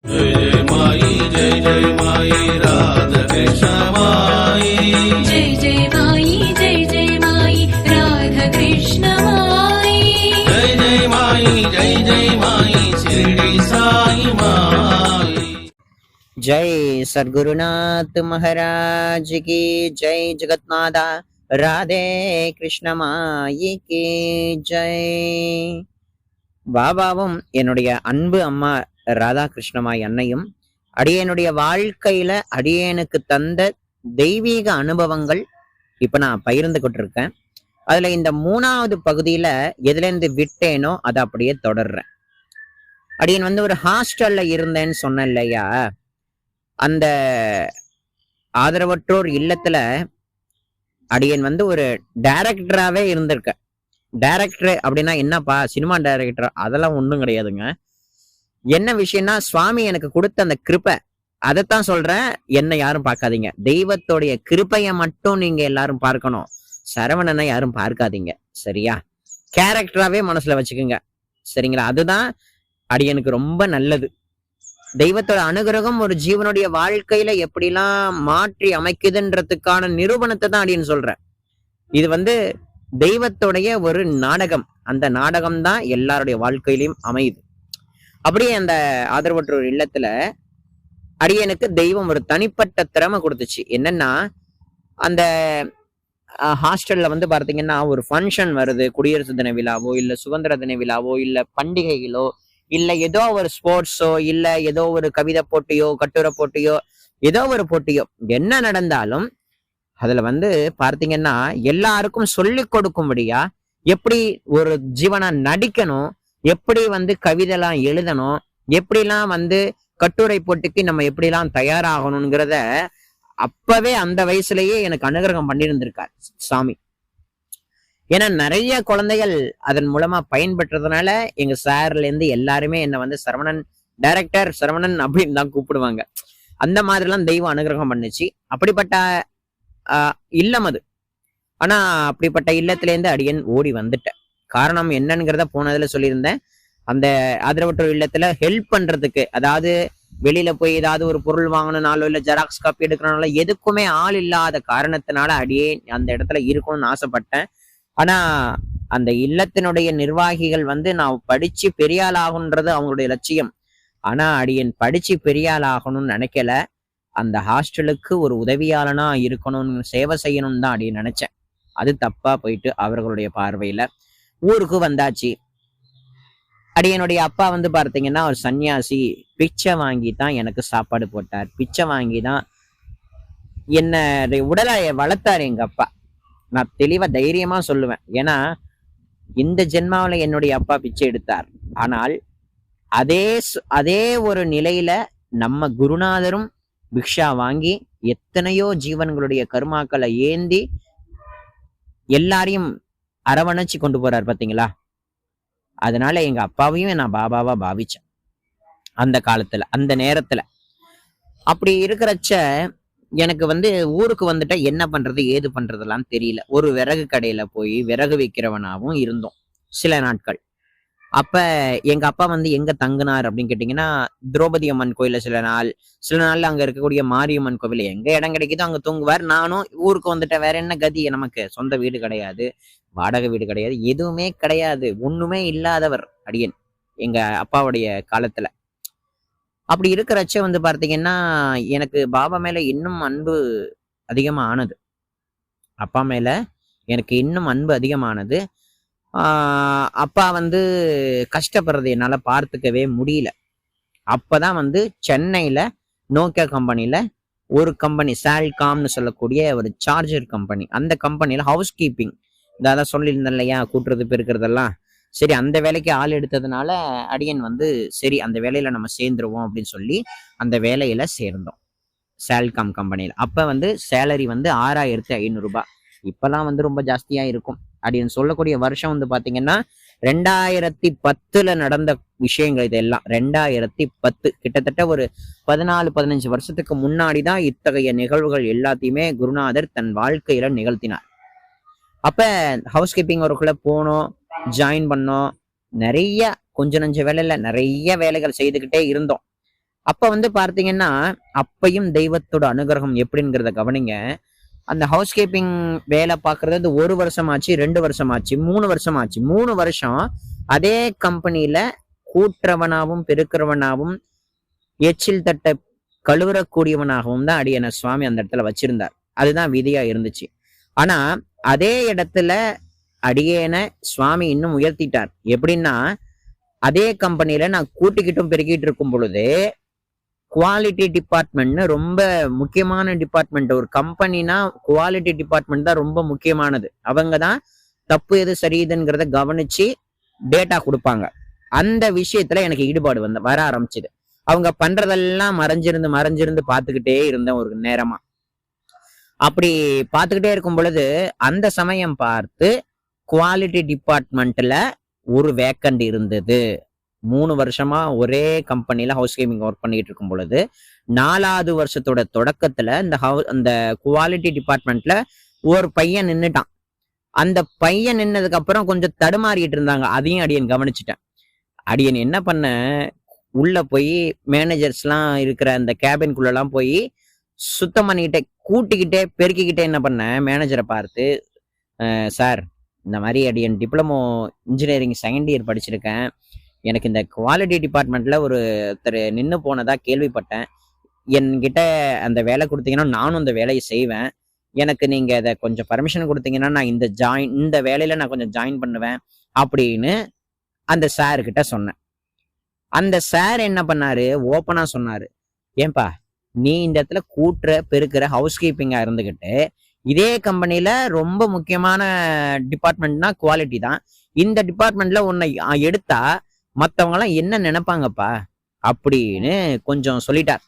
जय माई जय जय माई राधा कृष्ण माई जय जय माई जय जय माई राधा कृष्ण माई जय जय माई जय जय माई शिरडी साई माई। जय सद्गुरुनाथ महाराज की जय। जगन्नाथा राधे कृष्ण माई की जय. பாபாவும் என்னுடைய அன்பு அம்மா ராதா கிருஷ்ணமாய் அன்னையும் அடியேனுடைய வாழ்க்கையில அடியேனுக்கு தந்த தெய்வீக அனுபவங்கள் இப்ப நான் பகிர்ந்துகிட்டு இருக்கேன். அதுல இந்த 3வது பகுதியில எதுல இருந்து விட்டேனோ அதை அப்படியே தொடர்றேன். அடியன் ஒரு ஹாஸ்டல்ல இருந்தேன்னு சொன்னேன் இல்லையா, அந்த ஆதரவற்றோர் இல்லத்துல அடியன் ஒரு டைரக்டராகவே இருந்திருக்கேன். டைரக்டர் அப்படின்னா என்னப்பா, சினிமா டைரக்டர்? அதெல்லாம் ஒன்றும் கிடையாதுங்க. என்ன விஷயம்னா, சுவாமி எனக்கு கொடுத்த அந்த கிருப்பை, அதைத்தான் சொல்றேன். என்ன யாரும் பார்க்காதீங்க, தெய்வத்தோடைய கிருப்பையை மட்டும் நீங்க எல்லாரும் பார்க்கணும். சரவணனை யாரும் பார்க்காதீங்க, சரியா? கேரக்டராகவே மனசுல வச்சுக்கோங்க, சரிங்களா? அதுதான் அடியனுக்கு ரொம்ப நல்லது. தெய்வத்தோட அனுகிரகம் ஒரு ஜீவனுடைய வாழ்க்கையில எப்படிலாம் மாற்றி அமைக்குதுன்றதுக்கான நிரூபணத்தை தான் அடியன் சொல்றேன். இது தெய்வத்துடைய ஒரு நாடகம். அந்த நாடகம் தான் எல்லாருடைய வாழ்க்கையிலையும் அமையுது. அப்படியே அந்த ஆதரவற்றோர் இல்லத்துல அடியனுக்கு தெய்வம் ஒரு தனிப்பட்ட திறமை கொடுத்துச்சு. என்னன்னா, அந்த ஹாஸ்டல்ல பார்த்தீங்கன்னா ஒரு ஃபங்க்ஷன் வருது, குடியரசு தின விழாவோ இல்ல சுதந்திர தின விழாவோ இல்ல பண்டிகைகளோ இல்ல ஏதோ ஒரு ஸ்போர்ட்ஸோ இல்ல ஏதோ ஒரு கவிதை போட்டியோ கட்டுரை போட்டியோ ஏதோ ஒரு போட்டியோ என்ன நடந்தாலும் அதுல பார்த்தீங்கன்னா எல்லாருக்கும் சொல்லி கொடுக்கும்படியா எப்படி ஒரு ஜீவனா நடிக்கணும், எப்படி கவிதைலாம் எழுதணும், எப்படிலாம் கட்டுரை போட்டிக்கு நம்ம எப்படிலாம் தயாராகணுங்கிறத அப்பவே அந்த வயசுலயே எனக்கு அனுகிரகம் பண்ணியிருந்திருக்கார் சாமி. ஏன்னா நிறைய குழந்தைகள் அதன் மூலமா பயன்பெற்றதுனால எங்க சார்ல இருந்து எல்லாருமே என்ன சரவணன் டைரக்டர் சரவணன் அப்படின்னு தான் கூப்பிடுவாங்க. அந்த மாதிரிலாம் தெய்வம் அனுகிரகம் பண்ணுச்சு. அப்படிப்பட்ட இல்லம் அது. ஆனா அப்படிப்பட்ட இல்லத்துல இருந்து அடியன் ஓடி வந்துட்டேன். காரணம் என்னங்கிறத போனதுல சொல்லியிருந்தேன். அந்த ஆதரவற்றோர் இல்லத்துல ஹெல்ப் பண்றதுக்கு, அதாவது வெளியில போய் ஏதாவது ஒரு பொருள் வாங்கணும்னாலோ இல்ல ஜெராக்ஸ் காப்பி எடுக்கணும்னாலோ எதுக்குமே ஆள் இல்லாத காரணத்தினால அடியே அந்த இடத்துல இருக்கணும்னு ஆசைப்பட்டேன். ஆனா அந்த இல்லத்தினுடைய நிர்வாகிகள் நான் படிச்சு பெரிய ஆள் ஆகணுன்றது அவங்களுடைய லட்சியம். ஆனா அடியன் படிச்சு பெரிய ஆள் ஆகணும்னு நினைக்கல. அந்த ஹாஸ்டலுக்கு ஒரு உதவியாளனா இருக்கணும்னு, சேவை செய்யணும்னு தான் அடியன் நினைச்சேன். அது தப்பா போயிட்டு அவர்களுடைய பார்வையில ஊருக்கு வந்தாச்சு. அடியனுடைய அப்பா பார்த்தீங்கன்னா ஒரு சன்னியாசி. பிச்சை வாங்கி தான் எனக்கு சாப்பாடு போட்டார். பிச்சை வாங்கி தான் என்ன உடலை வளர்த்தாரு எங்க அப்பா. நான் தெளிவா தைரியமா சொல்லுவேன். ஏன்னா இந்த ஜென்மாவில என்னுடைய அப்பா பிச்சை எடுத்தார். ஆனால் அதே ஒரு நிலையில நம்ம குருநாதரும் பிக்ஷா வாங்கி எத்தனையோ ஜீவன்களுடைய கர்மாக்களை ஏந்தி எல்லாரையும் அரவணைச்சு கொண்டு போறார் பாத்தீங்களா? அதனால எங்க அப்பாவையும் நான் பாபாவா பாவிச்சேன் அந்த காலத்துல, அந்த நேரத்துல. அப்படி இருக்கிறச்ச எனக்கு ஊருக்கு வந்துட்டா என்ன பண்றது ஏது பண்றதெல்லாம் தெரியல. ஒரு விறகு கடையில போய் விறகு வைக்கிறவனாவும் இருந்தோம் சில நாட்கள். அப்ப எங்க அப்பா எங்க தங்குனார் அப்படின்னு கேட்டீங்கன்னா, திரௌபதி அம்மன் கோயில சில நாள்ல அங்க இருக்கக்கூடிய மாரியம்மன் கோவில எங்க இடம் கிடைக்குதோ அங்க தூங்குவார். நானும் ஊருக்கு வந்துட்டேன். வேற என்ன கதி? நமக்கு சொந்த வீடு கிடையாது, வாடகை வீடு கிடையாது, எதுவுமே கிடையாது, ஒண்ணுமே இல்லாதவர் அடியன் எங்க அப்பாவுடைய காலத்துல. அப்படி இருக்கிறச்ச பார்த்தீங்கன்னா எனக்கு பாபா மேல இன்னும் அன்பு அதிகமா ஆனது. அப்பா மேல எனக்கு இன்னும் அன்பு அதிகமானது. அப்பா கஷ்டப்படுறது என்னால பார்த்துக்கவே முடியல. அப்பதான் சென்னையில நோக்கியா கம்பெனில ஒரு கம்பெனி, சால்காம்னு சொல்லக்கூடிய ஒரு சார்ஜர் கம்பெனி, அந்த கம்பெனில ஹவுஸ் கீப்பிங், இதான் சொல்லியிருந்தேன் இல்லையா, கூட்டுறது பெருக்கிறதெல்லாம். சரி, அந்த வேலைக்கு ஆள் எடுத்ததுனால அடியன் சரி அந்த வேலையில நம்ம சேர்ந்துருவோம் அப்படின்னு சொல்லி அந்த வேலையில சேர்ந்தோம் சால்காம் கம்பெனியில. அப்ப சேலரி 6500 ரூபாய். இப்பெல்லாம் ரொம்ப ஜாஸ்தியா இருக்கும். அப்படின்னு சொல்லக்கூடிய வருஷம் பாத்தீங்கன்னா 2010 நடந்த விஷயங்கள். இதெல்லாம் 2010, கிட்டத்தட்ட ஒரு 14-15 வருஷத்துக்கு முன்னாடிதான் இத்தகைய நிகழ்வுகள் எல்லாத்தையுமே குருநாதர் தன் வாழ்க்கையில நிகழ்த்தினார். அப்ப ஹவுஸ் கீப்பிங் ஒர்க்குள்ள போனோம், ஜாயின் பண்ணோம். நிறைய கொஞ்ச நஞ்ச வேலையில நிறைய வேலைகள் செய்துக்கிட்டே இருந்தோம். அப்ப வந்து பார்த்தீங்கன்னா, அப்பயும் தெய்வத்தோட அனுகிரகம் எப்படிங்கிறத கவனிங்க. அந்த ஹவுஸ் கீப்பிங் வேலை பார்க்கறது வந்து 1 வருஷம் ஆச்சு, 2 வருஷம் ஆச்சு, 3 வருஷம் ஆச்சு. 3 வருஷம் அதே கம்பெனியில கூட்டுறவனாவும், பெருக்கிறவனாவும், எச்சில் தட்ட கழுவுறக்கூடியவனாகவும் தான் அடியேன சுவாமி அந்த இடத்துல வச்சிருந்தார். அதுதான் விதியா இருந்துச்சு. ஆனா அதே இடத்துல அடியேன சுவாமி இன்னும் உயர்த்திட்டார். எப்படின்னா, அதே கம்பெனியில நான் கூட்டிக்கிட்டும் பெருக்கிட்டு இருக்கும் பொழுது குவாலிட்டி டிபார்ட்மெண்ட்னு ரொம்ப முக்கியமான டிபார்ட்மெண்ட். ஒரு கம்பெனினா குவாலிட்டி டிபார்ட்மெண்ட் தான் ரொம்ப முக்கியமானது. அவங்க தான் தப்பு எது சரியுதுங்கிறத கவனிச்சு டேட்டா கொடுப்பாங்க. அந்த விஷயத்துல எனக்கு ஈடுபாடு வர ஆரம்பிச்சுது. அவங்க பண்றதெல்லாம் மறைஞ்சிருந்து மறைஞ்சிருந்து பார்த்துக்கிட்டே இருந்தேன் ஒரு நேரமா. அப்படி பார்த்துக்கிட்டே இருக்கும் பொழுது அந்த சமயம் பார்த்து குவாலிட்டி டிபார்ட்மெண்ட்ல ஒரு வேக்கண்ட் இருந்தது. 3 வருஷமா ஒரே கம்பெனில ஹவுஸ் கீப்பிங் ஒர்க் பண்ணிட்டு இருக்கும் பொழுது 4வது வருஷத்தோட தொடக்கத்துல அந்த குவாலிட்டி டிபார்ட்மெண்ட்ல ஒரு பையன் நின்னுட்டான். அந்த பையன் நின்னதுக்கு அப்புறம் கொஞ்சம் தடுமாறிட்டு இருந்தாங்க. அதையும் அடியன் கவனிச்சுட்டேன். அடியன் என்ன பண்ண, உள்ள போய் மேனேஜர்ஸ்லாம் இருக்கிற அந்த கேபின்குள்ளெல்லாம் போய் சுத்தம் பண்ணிக்கிட்டே கூட்டிக்கிட்டே பெருக்கிக்கிட்டே என்ன பண்ணேன், மேனேஜரை பார்த்து, சார் இந்த மாதிரி அடியன் டிப்ளமோ இன்ஜினியரிங் செகண்ட் இயர் படிச்சிருக்கேன். எனக்கு இந்த குவாலிட்டி டிபார்ட்மெண்ட்ல ஒருத்தர் நின்று போனதா கேள்விப்பட்டேன். என்கிட்ட அந்த வேலை கொடுத்தீங்கன்னா நானும் அந்த வேலையை செய்வேன். எனக்கு நீங்க அதை கொஞ்சம் பர்மிஷன் கொடுத்தீங்கன்னா நான் இந்த வேலையில நான் கொஞ்சம் ஜாயின் பண்ணுவேன் அப்படின்னு அந்த சார் கிட்ட சொன்னேன். அந்த சார் என்ன பண்ணாரு, ஓப்பனா சொன்னாரு, ஏன்பா நீ இந்த இடத்துல கூட்டுற பெருக்கிற ஹவுஸ் கீப்பிங்கா இருந்துகிட்டு இதே கம்பெனில ரொம்ப முக்கியமான டிபார்ட்மெண்ட்னா குவாலிட்டி தான். இந்த டிபார்ட்மெண்ட்ல உன்னை எடுத்தா மற்றவங்க எல்லாம் என்ன நினைப்பாங்கப்பா அப்படின்னு கொஞ்சம் சொல்லிட்டார்.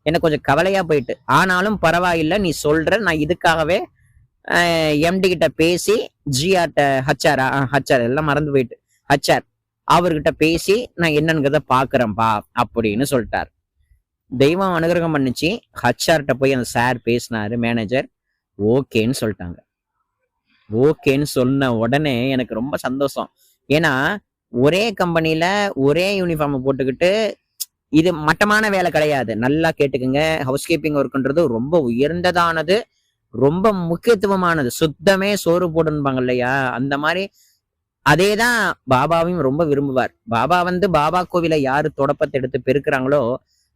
எனக்கு கொஞ்சம் கவலையா போயிட்டு, ஆனாலும் பரவாயில்லை நீ சொல்ற, நான் இதுக்காகவே எம்டி கிட்ட பேசி ஹச்ஆர் எல்லாம் மறந்து போயிட்டு ஹச்ஆர் அவர்கிட்ட பேசி நான் என்னங்கிறத பாக்குறேன்ப்பா அப்படின்னு சொல்லிட்டார். தெய்வம் அனுகிரகம் பண்ணிச்சு. ஹச்ஆர்கிட்ட போய் அந்த சார் பேசினாரு. மேனேஜர் ஓகேன்னு சொல்லிட்டாங்க. ஓகேன்னு சொன்ன உடனே எனக்கு ரொம்ப சந்தோஷம். ஏன்னா ஒரே கம்பெனில ஒரே யூனிஃபார்ம் போட்டுக்கிட்டு, இது மட்டமான வேலை கிடையாது, நல்லா கேட்டுக்குங்க. ஹவுஸ் கீப்பிங் ஒர்க்ன்றது ரொம்ப உயர்ந்ததானது, ரொம்ப முக்கியத்துவமானது. சுத்தமே சோறு போடுன்பாங்க இல்லையா, அந்த மாதிரி. அதேதான் பாபாவையும் ரொம்ப விரும்புவார். பாபா பாபா கோவில யாரு தொடப்பத்தை எடுத்து பெருக்குறாங்களோ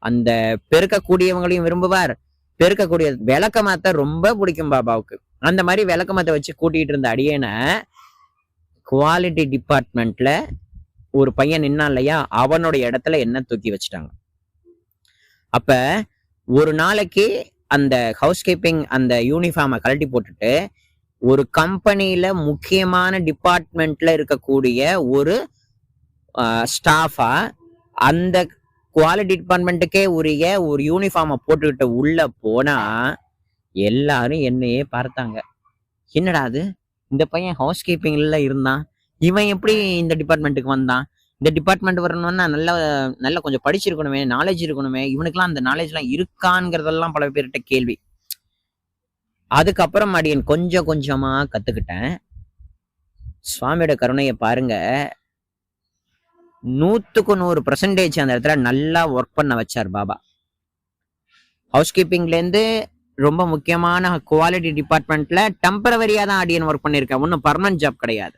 அந்த பெருக்கக்கூடியவங்களையும் விரும்புவார். பெருக்கக்கூடிய விளக்கமாத்த ரொம்ப பிடிக்கும் பாபாவுக்கு. அந்த மாதிரி விளக்கமாத்த வச்சு கூட்டிட்டு இருந்த அடியேனை குவாலிட்டி டிபார்ட்மெண்ட்ல ஒரு பையன் நின்னான் இல்லையா, அவனுடைய இடத்துல என்ன தூக்கி வச்சுட்டாங்க. அப்ப ஒரு நாளைக்கு அந்த ஹவுஸ் கீப்பிங் அந்த யூனிஃபார்மை கழட்டி போட்டுட்டு ஒரு கம்பெனியில முக்கியமான டிபார்ட்மெண்ட்ல இருக்கக்கூடிய ஒரு ஸ்டாஃபா அந்த குவாலிட்டி டிபார்ட்மெண்ட்டுக்கே உரிய ஒரு யூனிஃபார்மை போட்டுக்கிட்டு உள்ள போனா எல்லாரும் என்னையே பார்த்தாங்க. என்னடா அது, இந்த பையன் ஹவுஸ் கீப்பிங்ல இருந்தான், இவன் எப்படி இந்த டிபார்ட்மெண்ட்டுக்கு வந்தான்? இந்த டிபார்ட்மெண்ட் வரணும்னா நல்ல கொஞ்சம் படிச்சிருக்கணுமே, நாலேஜ் இருக்கணுமே, இவனுக்குலாம் அந்த நாலேஜ்லாம் இருக்கான்ங்கிறதெல்லாம் பல பேர்கிட்ட கேள்வி. அதுக்கப்புறம் அடியன் கொஞ்சம் கொஞ்சமா கத்துக்கிட்டேன். சுவாமியோட கருணையை பாருங்க, 100% அந்த இடத்துல நல்லா ஒர்க் பண்ண வச்சார் பாபா. ஹவுஸ் கீப்பிங்ல இருந்து ரொம்ப முக்கியமான குவாலிட்டி டிபார்ட்மெண்ட்ல டெம்பரவரியா தான் அடியன் ஒர்க் பண்ணியிருக்கேன், ஒன்றும் பர்மனன்ட் ஜாப் கிடையாது.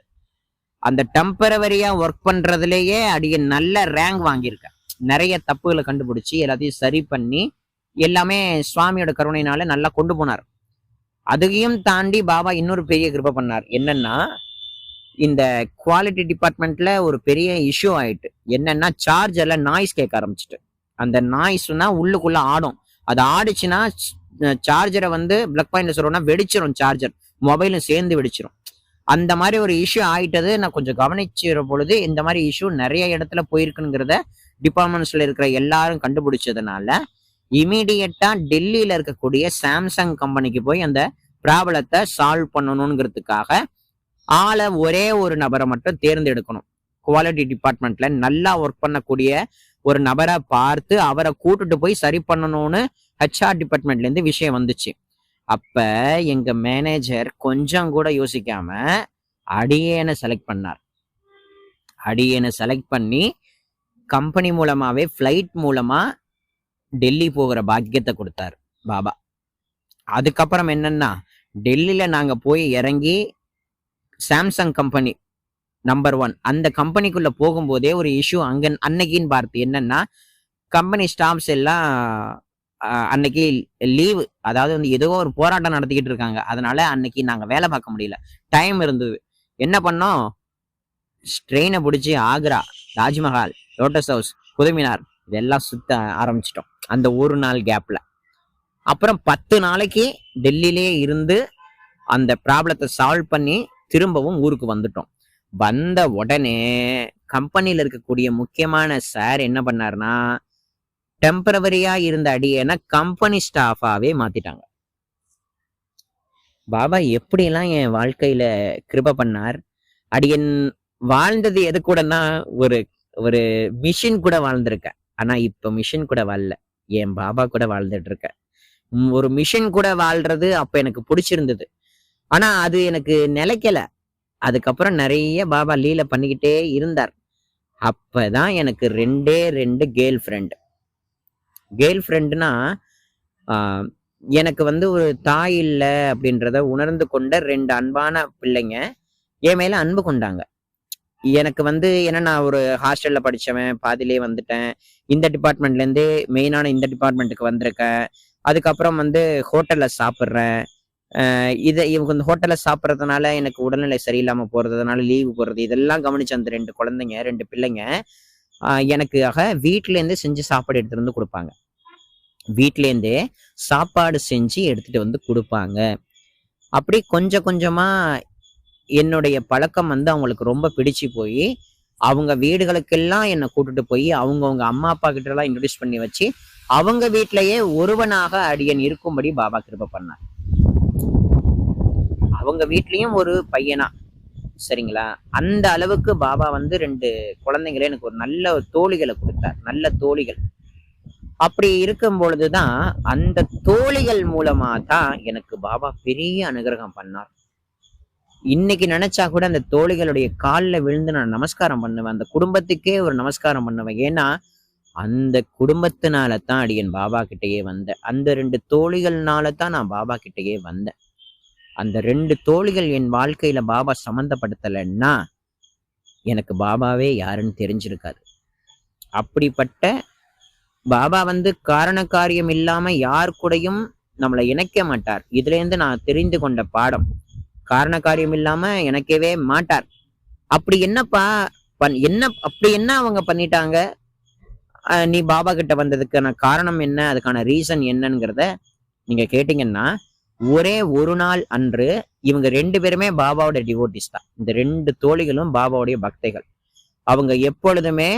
அந்த டெம்பரவரியா ஒர்க் பண்றதுலயே அடியன் நல்ல ரேங்க் வாங்கியிருக்கேன். நிறைய தப்புகளை கண்டுபிடிச்சி எல்லாத்தையும் சரி பண்ணி எல்லாமே சுவாமியோட கருணையினால நல்லா கொண்டு போனார். அதையும் தாண்டி பாபா இன்னொரு பெரிய கிருபை பண்ணார். என்னன்னா, இந்த குவாலிட்டி டிபார்ட்மெண்ட்ல ஒரு பெரிய இஷ்யூ ஆயிட்டு. என்னன்னா, சார்ஜர்ல நாய்ஸ் கேட்க ஆரம்பிச்சுட்டு. அந்த நாய்ஸ்னா உள்ளுக்குள்ள ஆடும். அது ஆடிச்சுன்னா சார்ஜரை பிளக் பாயிண்ட்ல சொல்றோம்னா வெடிச்சிரும், சார்ஜர் மொபைலும் சேர்ந்து வெடிச்சிரும். அந்த மாதிரி ஒரு இஷ்யூ ஆயிட்டது நான் கொஞ்சம் கவனிச்சிற பொழுது இந்த மாதிரி இஷ்யூ நிறைய இடத்துல போயிருக்குங்கிறத டிபார்ட்மெண்ட்ஸ்ல இருக்கிற எல்லாரும் கண்டுபிடிச்சதுனால இமீடியட்டா டெல்லியில இருக்கக்கூடிய சாம்சங் கம்பெனிக்கு போய் அந்த ப்ராப்ளத்தை சால்வ் பண்ணணுங்கிறதுக்காக ஆளை ஒரே ஒரு நபரை மட்டும் தேர்ந்தெடுக்கணும். குவாலிட்டி டிபார்ட்மெண்ட்ல நல்லா ஒர்க் பண்ணக்கூடிய ஒரு நபரை பார்த்து அவரை கூட்டுட்டு போய் சரி பண்ணணும்னு ஹெச்ஆர் டிபார்ட்மெண்ட்ல இருந்து விஷயம் வந்துச்சு. அப்ப எங்க மேனேஜர் கொஞ்சம் கூட யோசிக்காம அடியேனை செலக்ட் பண்ணார். அடியேனை செலக்ட் பண்ணி கம்பெனி மூலமாவே ஃபிளைட் மூலமா டெல்லி போகிற பாக்கியத்தை கொடுத்தாரு பாபா. அதுக்கப்புறம் என்னன்னா, டெல்லியில நாங்க போய் இறங்கி சாம்சங் கம்பெனி நம்பர் 1 அந்த கம்பெனிக்குள்ள போகும்போதே ஒரு இஷ்யூ அங்க அன்னைக்குன்னு பார்த்து என்னன்னா, கம்பெனி ஸ்டாஃப்ஸ் எல்லாம் அன்னைக்கு லீவு, அதாவது வந்து ஏதோ ஒரு போராட்டம் நடத்திக்கிட்டு இருக்காங்க. அதனால அன்னைக்கு நாங்க வேலை பார்க்க முடியல, டைம் இருந்தது. என்ன பண்ணோம், ட்ரெயினை பிடிச்சி ஆக்ரா, தாஜ்மஹால், லோட்டஸ் ஹவுஸ், குதுமினார் இதெல்லாம் சுத்த ஆரம்பிச்சிட்டோம் அந்த ஒரு நாள் கேப்ல. அப்புறம் 10 நாளைக்கு டெல்லியிலே இருந்து அந்த ப்ராப்ளத்தை சால்வ் பண்ணி திரும்பவும் ஊருக்கு வந்துட்டோம். வந்த உடனே கம்பெனியில இருக்கக்கூடிய முக்கியமான சார் என்ன பண்ணாருன்னா, டெம்பரவரியா இருந்த அடியேன கம்பெனி ஸ்டாஃபாவே மாத்திட்டாங்க. பாபா எப்படியெல்லாம் என் வாழ்க்கையில கிருப பண்ணார். அடியன் வாழ்ந்தது எது கூடன்னா, ஒரு ஒரு மிஷின் கூட வாழ்ந்திருக்கேன். ஆனா இப்ப மிஷின் கூட வாழல, என் பாபா கூட வாழ்ந்துட்டு இருக்கேன். ஒரு மிஷின் கூட வாழ்றது அப்ப எனக்கு பிடிச்சிருந்தது. ஆனா அது எனக்கு நிலைக்கல. அதுக்கப்புறம் நிறைய பாபா லீல பண்ணிக்கிட்டே இருந்தார். அப்பதான் எனக்கு 2 கேர்ள் ஃப்ரெண்டு. கேர்ள் ஃப்ரெண்டுனா எனக்கு வந்து ஒரு தாய் இல்லை அப்படின்றத உணர்ந்து கொண்ட 2 அன்பான பிள்ளைங்க என் மேல அன்பு கொண்டாங்க. எனக்கு வந்து ஏன்னா நான் ஒரு ஹாஸ்டல்ல படிச்சவன், பாதிலே வந்துட்டேன். இந்த டிபார்ட்மெண்ட்ல இருந்து மெயினான இந்த டிபார்ட்மெண்ட்டுக்கு வந்திருக்கேன். அதுக்கப்புறம் வந்து ஹோட்டல்ல சாப்பிட்றேன். இவங்க இந்த ஹோட்டல்ல சாப்பிட்றதுனால எனக்கு உடல்நிலை சரியில்லாம போறதுனால லீவு போடுறது, இதெல்லாம் கவனிச்ச அந்த 2 குழந்தைங்க, 2 பிள்ளைங்க எனக்காக வீட்டுல இருந்தே செஞ்சு சாப்பாடு எடுத்துட்டு வந்து கொடுப்பாங்க. வீட்டுல இருந்தே சாப்பாடு செஞ்சு எடுத்துட்டு வந்து கொடுப்பாங்க. அப்படி கொஞ்சம் கொஞ்சமா என்னுடைய பழக்கம் வந்து அவங்களுக்கு ரொம்ப பிடிச்சு போய் அவங்க வீடுகளுக்கெல்லாம் என்னை கூட்டிட்டு போய் அவங்கவுங்க அம்மா அப்பா கிட்ட எல்லாம் இன்ட்ரடியூஸ் பண்ணி வச்சு அவங்க வீட்டிலேயே ஒருவனாக அடியன் இருக்கும்படி பாபா கிருப பண்ணார். அவங்க வீட்லயும் ஒரு பையனா, சரிங்களா, அந்த அளவுக்கு பாபா வந்து 2 குழந்தைங்களே எனக்கு ஒரு நல்ல தோழிகளை கொடுத்தார், நல்ல தோழிகள். அப்படி இருக்கும் பொழுதுதான் அந்த தோழிகள் மூலமா தான் எனக்கு பாபா பெரிய அனுகிரகம் பண்ணார். இன்னைக்கு நினைச்சா கூட அந்த தோழிகளுடைய காலில் விழுந்து நான் நமஸ்காரம் பண்ணுவேன். அந்த குடும்பத்துக்கே ஒரு நமஸ்காரம் பண்ணுவேன். ஏன்னா அந்த குடும்பத்தினால தான் அடியன் பாபா கிட்டேயே வந்தேன். அந்த 2 தோழிகள்னால தான் நான் பாபா கிட்டேயே வந்தேன். அந்த 2 தோழிகள் என் வாழ்க்கையில பாபா சம்மந்தப்படுத்தலைன்னா எனக்கு பாபாவே யாருன்னு தெரிஞ்சிருக்காது. அப்படிப்பட்ட பாபா வந்து காரண காரியம் இல்லாம யார் கூடயும் நம்மளை இணைக்க மாட்டார். இதுல இருந்து நான் தெரிந்து கொண்ட பாடம், காரண காரியம் இல்லாம இணைக்கவே மாட்டார். அப்படி என்னப்பா அப்படி என்ன அவங்க பண்ணிட்டாங்க, நீ பாபா கிட்ட வந்ததுக்கான காரணம் என்ன, அதுக்கான ரீசன் என்னங்கிறத நீங்க கேட்டீங்கன்னா, ஒரே ஒரு நாள் அன்று இவங்க 2 பேருமே பாபாவோட டிவோட்டிஸ் தான். இந்த 2 தோழிகளும் பாபாவுடைய பக்தைகள். அவங்க எப்பொழுதுமே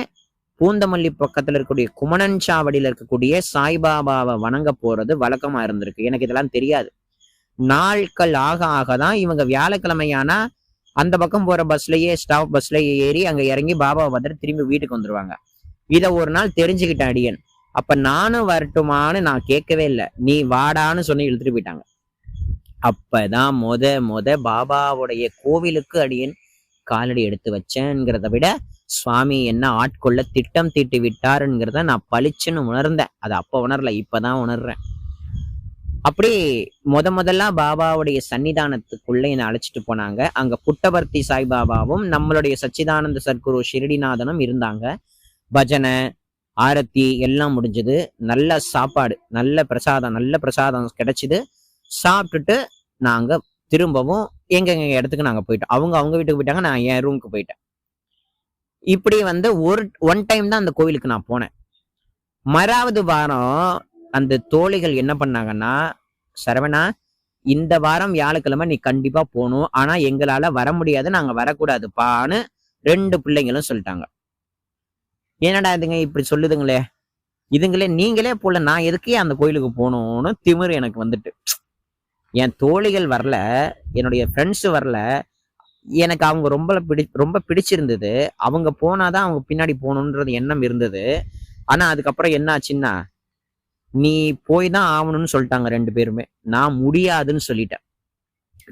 பூந்தமல்லி பக்கத்துல இருக்கக்கூடிய குமணன் சாவடியில இருக்கக்கூடிய சாய்பாபாவை வணங்க போறது வழக்கமா இருந்திருக்கு. எனக்கு இதெல்லாம் தெரியாது. நாட்கள் ஆக ஆகதான் இவங்க வியாழக்கிழமையானா அந்த பக்கம் போற பஸ்லயே ஸ்டாப் பஸ்லயே ஏறி அங்க இறங்கி பாபாவை பார்த்துட்டு திரும்பி வீட்டுக்கு வந்துருவாங்க. இத ஒரு நாள் தெரிஞ்சுக்கிட்டேன் அடியன். அப்ப நானும் வரட்டுமான்னு நான் கேட்கவே இல்லை, நீ வாடான்னு சொல்லி இழுத்துட்டு போயிட்டாங்க. அப்பதான் முத பாபாவுடைய கோவிலுக்கு அடியன் காலடி எடுத்து வச்சேங்கிறத விட சுவாமி என்ன ஆட்கொள்ள திட்டம் தீட்டி விட்டாருங்கிறத நான் பளிச்சுன்னு உணர்ந்தேன். அது அப்ப உணரல, இப்பதான் உணர்றேன். அப்படி முதல்ல பாபாவுடைய சன்னிதானத்துக்குள்ள என்னை அழைச்சிட்டு போனாங்க. அங்க புட்டபர்த்தி சாய்பாபாவும் நம்மளுடைய சச்சிதானந்த சத்குரு ஷிரடிநாதனும் இருந்தாங்க. பஜனை, ஆரத்தி எல்லாம் முடிஞ்சது. நல்ல சாப்பாடு, நல்ல பிரசாதம் கிடைச்சிது. சாப்பிட்டுட்டு நாங்க திரும்பவும் எங்க இடத்துக்கு நாங்க போயிட்டோம். அவங்க வீட்டுக்கு போயிட்டாங்க, நான் என் ரூமுக்கு போயிட்டேன். இப்படி வந்து ஒன் டைம் தான் அந்த கோவிலுக்கு நான் போனேன். மறாவது வாரம் அந்த தோழிகள் என்ன பண்ணாங்கன்னா, சரவணா இந்த வாரம் வியாழக்கிழமை நீ கண்டிப்பா போகணும், ஆனா எங்களால வர முடியாது, நாங்க வரக்கூடாதுப்பான்னு 2 பிள்ளைங்களும் சொல்லிட்டாங்க. என்னடா இதுங்க இப்படி சொல்லுதுங்களே, இதுங்களே நீங்களே போல, நான் எதுக்கே அந்த கோயிலுக்கு போகணும்னு திமிரு எனக்கு வந்துட்டு. என் தோழிகள் வரல, என்னுடைய ஃப்ரெண்ட்ஸ் வரல, எனக்கு அவங்க ரொம்ப பிடிச்சிருந்தது. அவங்க போனாதான் அவங்க பின்னாடி போகணுன்றது எண்ணம் இருந்தது. ஆனா அதுக்கப்புறம் என்ன ஆச்சுன்னா, நீ போய் தான் ஆகணும்னு சொல்லிட்டாங்க 2 பேருமே. நான் முடியாதுன்னு சொல்லிட்டேன்.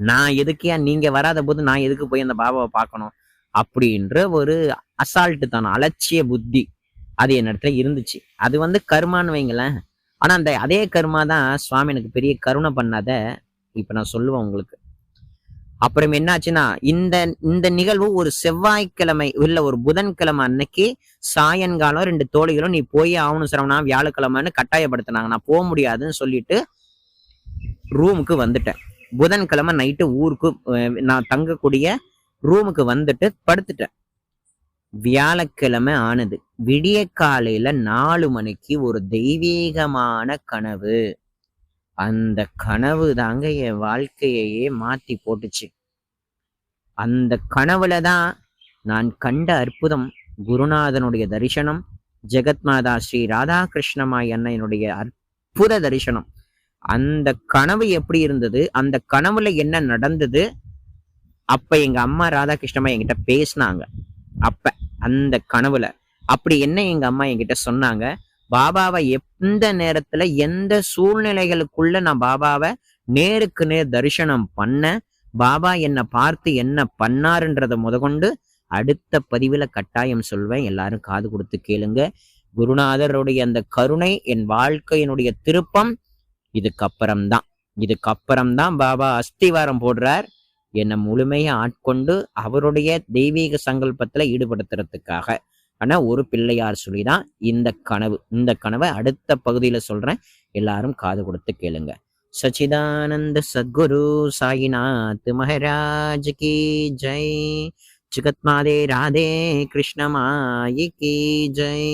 நான் எதுக்கே, நீங்க வராத போது நான் எதுக்கு போய் அந்த பாபாவை பார்க்கணும் அப்படின்ற ஒரு அசால்ட்டு தானே, அலட்சிய புத்தி அது என்னிடத்துல இருந்துச்சு. அது வந்து கர்மான்னு வைங்களேன். ஆனா அந்த அதே கர்மா தான் சுவாமி எனக்கு பெரிய கருணை பண்ணாத இப்ப நான் சொல்லுவேன் உங்களுக்கு. அப்புறம் என்னாச்சுன்னா இந்த இந்த நிகழ்வு ஒரு செவ்வாய்க்கிழமை இல்ல ஒரு புதன்கிழமை அன்னைக்கு சாயங்காலம் 2 தோழிகளும் நீ போய் ஆகணும் சரவணா வியாழக்கிழமைன்னு கட்டாயப்படுத்தினாங்க. நான் போக முடியாதுன்னு சொல்லிட்டு ரூமுக்கு வந்துட்டேன். புதன்கிழமை நைட்டு ஊருக்கு நான் தங்கக்கூடிய ரூமுக்கு வந்துட்டு படுத்துட்டேன். வியாழக்கிழமை ஆனது. விடிய காலையில 4 மணிக்கு ஒரு தெய்வீகமான கனவு. அந்த கனவு தாங்க என் வாழ்க்கையையே மாத்தி போட்டுச்சு. அந்த கனவுல தான் நான் கண்ட அற்புதம் குருநாதனுடைய தரிசனம், ஜெகத்மாதா ஸ்ரீ ராதாகிருஷ்ணமாய் அன்னையினுடைய அற்புத தரிசனம். அந்த கனவு எப்படி இருந்தது, அந்த கனவுல என்ன நடந்தது, அப்ப எங்க அம்மா ராதாகிருஷ்ணமா என்கிட்ட பேசினாங்க. அப்ப அந்த கனவுல அப்படி என்ன எங்க அம்மா என்கிட்ட சொன்னாங்க, பாபாவை எந்த நேரத்துல எந்த சூழ்நிலைகளுக்குள்ள நான் பாபாவை நேருக்கு நேர் தரிசனம் பண்ண, பாபா என்னை பார்த்து என்ன பண்ணாருன்றத முதற்கொண்டு அடுத்த பதிவுல கட்டாயம் சொல்வேன். எல்லாரும் காது கொடுத்து கேளுங்க. குருநாதருடைய அந்த கருணை என் வாழ்க்கையினுடைய திருப்பம் இதுக்கப்புறம்தான் பாபா அஸ்திவாரம் போடுறார் என்னை முழுமையா ஆட்கொண்டு அவருடைய தெய்வீக சங்கல்பத்துல ஈடுபடுத்துறதுக்காக. ஆனா ஒரு பிள்ளையார் சொல்லிதான் இந்த கனவை அடுத்த பகுதியில சொல்றேன். எல்லாரும் காது கொடுத்து கேளுங்க. சச்சிதானந்த சத்குரு சாயிநாத் மகாராஜ் கி ஜெய். ஜெகத்மாதே ராதே கிருஷ்ணமாயி கி ஜெய்.